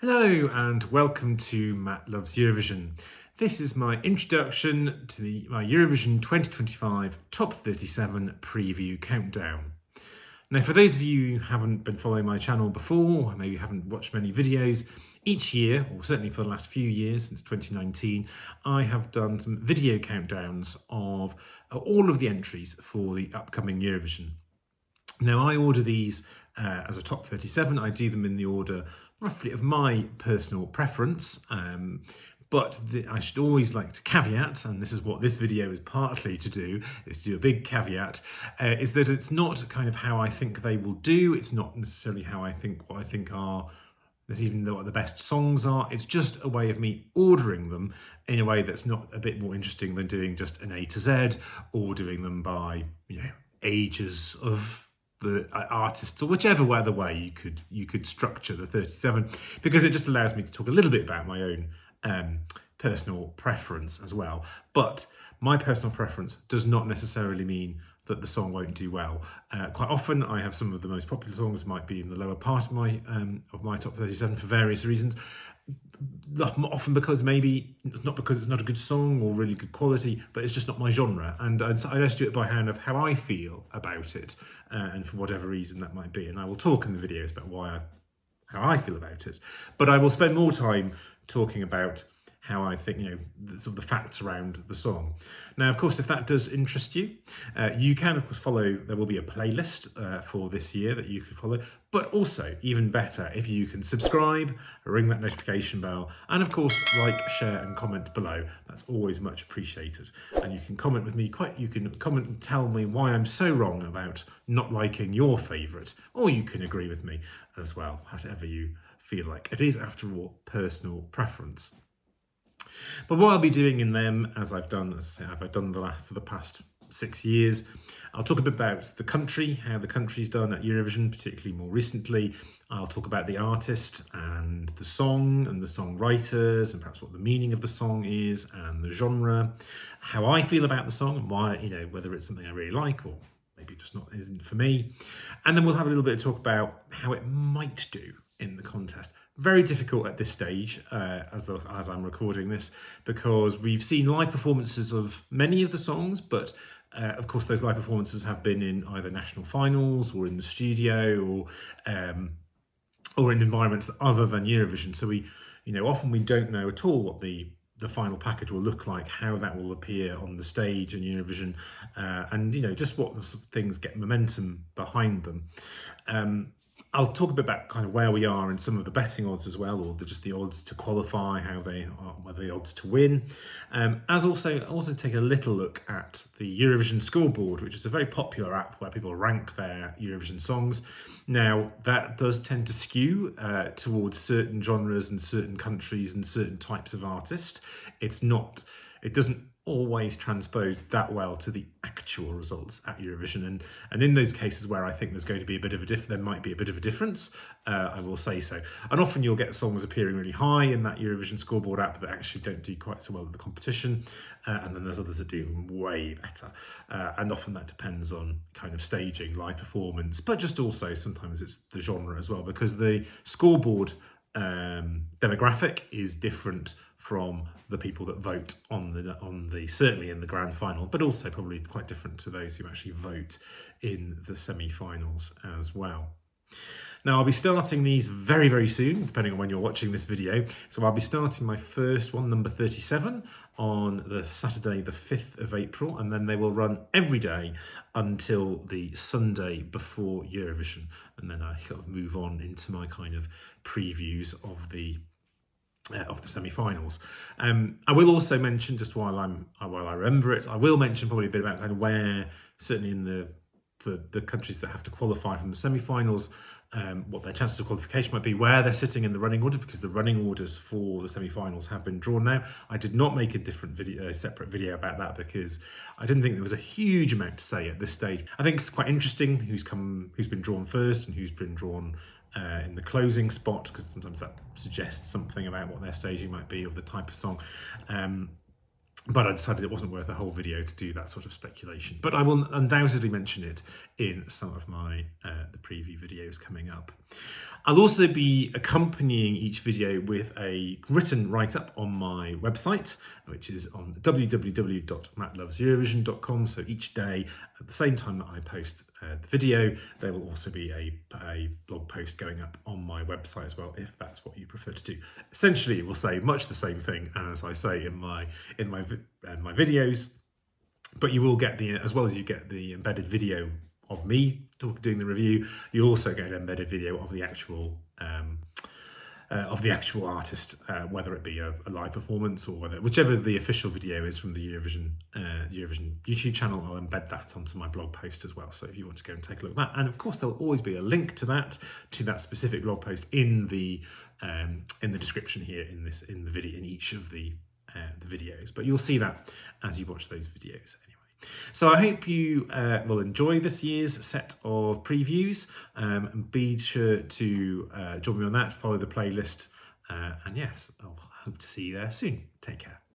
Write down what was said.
Hello and welcome to Matt Loves Eurovision. This is my introduction to my Eurovision 2025 Top 37 preview countdown. Now, for those of you who haven't been following my channel before, or maybe haven't watched many videos, each year, or certainly for the last few years since 2019, I have done some video countdowns of all of the entries for the upcoming Eurovision. Now, I order these as a top 37. I do them in the order roughly of my personal preference, but I should always like to caveat, and this is what this video is partly to do, is to do a big caveat, is that it's not kind of how I think they will do. It's not necessarily how I think what I think are, even though what the best songs are. It's just a way of me ordering them in a way that's not a bit more interesting than doing just an A to Z, or doing them by, ages of the artists, or whichever other way you could structure the 37, because it just allows me to talk a little bit about my own personal preference as well. But my personal preference does not necessarily mean that the song won't do well. Quite often I have some of the most popular songs might be in the lower part of my top 37 for various reasons. Often because maybe not because it's not a good song or really good quality, but it's just not my genre, and I just do it by hand of how I feel about it, and for whatever reason that might be. And I will talk in the videos about how I feel about it, but I will spend more time talking about how I think, sort of the facts around the song. Now, of course, if that does interest you, you can, of course, follow. There will be a playlist for this year that you can follow, but also, even better, if you can subscribe, ring that notification bell, and of course, like, share, and comment below. That's always much appreciated. And you can comment with me, you can comment and tell me why I'm so wrong about not liking your favourite, or you can agree with me as well, whatever you feel like. It is, after all, personal preference. But what I'll be doing in them, as I've done, for the past 6 years, I'll talk a bit about the country, how the country's done at Eurovision, particularly more recently. I'll talk about the artist and the song and the songwriters, and perhaps what the meaning of the song is and the genre, how I feel about the song and why, whether it's something I really like or maybe just isn't for me. And then we'll have a little bit of talk about how it might do in the contest. Very difficult at this stage, as I'm recording this, because we've seen live performances of many of the songs, but of course those live performances have been in either national finals or in the studio, or in environments other than Eurovision. So often we don't know at all what the final package will look like, how that will appear on the stage in Eurovision, and just what sort of things get momentum behind them. I'll talk a bit about kind of where we are in some of the betting odds as well, or just the odds to qualify, how they are, whether the odds to win. Also take a little look at the Eurovision scoreboard, which is a very popular app where people rank their Eurovision songs. Now, that does tend to skew towards certain genres and certain countries and certain types of artists. It doesn't always transpose that well to the actual results at Eurovision, and in those cases where I think there's going to be there might be a bit of a difference, I will say so. And often you'll get songs appearing really high in that Eurovision scoreboard app that actually don't do quite so well in the competition, and then there's others that do way better, and often that depends on kind of staging, live performance, but just also sometimes it's the genre as well, because the scoreboard demographic is different from the people that vote on the certainly in the grand final, but also probably quite different to those who actually vote in the semi-finals as well. Now, I'll be starting these very, very soon, depending on when you're watching this video. So I'll be starting my first one, number 37, on the Saturday, the 5th of April, and then they will run every day until the Sunday before Eurovision. And then I kind of move on into my kind of previews of the semi-finals. I will also mention, just while I remember it, I will mention probably a bit about kind of where, certainly in the countries that have to qualify from the semi-finals, what their chances of qualification might be, where they're sitting in the running order, because the running orders for the semi-finals have been drawn now. I did not make a separate video about that because I didn't think there was a huge amount to say at this stage. I think it's quite interesting who's been drawn first and who's been drawn in the closing spot, because sometimes that suggests something about what their staging might be or the type of song. But I decided it wasn't worth a whole video to do that sort of speculation. But I will undoubtedly mention it in some of my the preview videos coming up. I'll also be accompanying each video with a written write-up on my website, which is on www.mattloveseurovision.com. So each day, at the same time that I post the video, there will also be a blog post going up on my website as well, if that's what you prefer to do. Essentially, it will say much the same thing as I say in my videos, but you will get as well as you get the embedded video of me doing the review, you also get an embedded video of the actual artist, whether it be a live performance or whichever the official video is from the Eurovision YouTube channel. I'll embed that onto my blog post as well. So if you want to go and take a look at that, and of course there'll always be a link to that specific blog post in the description here in the video, in each of the videos. But you'll see that as you watch those videos anyway. So I hope you will enjoy this year's set of previews. Be sure to join me on that, follow the playlist, and yes, I'll hope to see you there soon. Take care.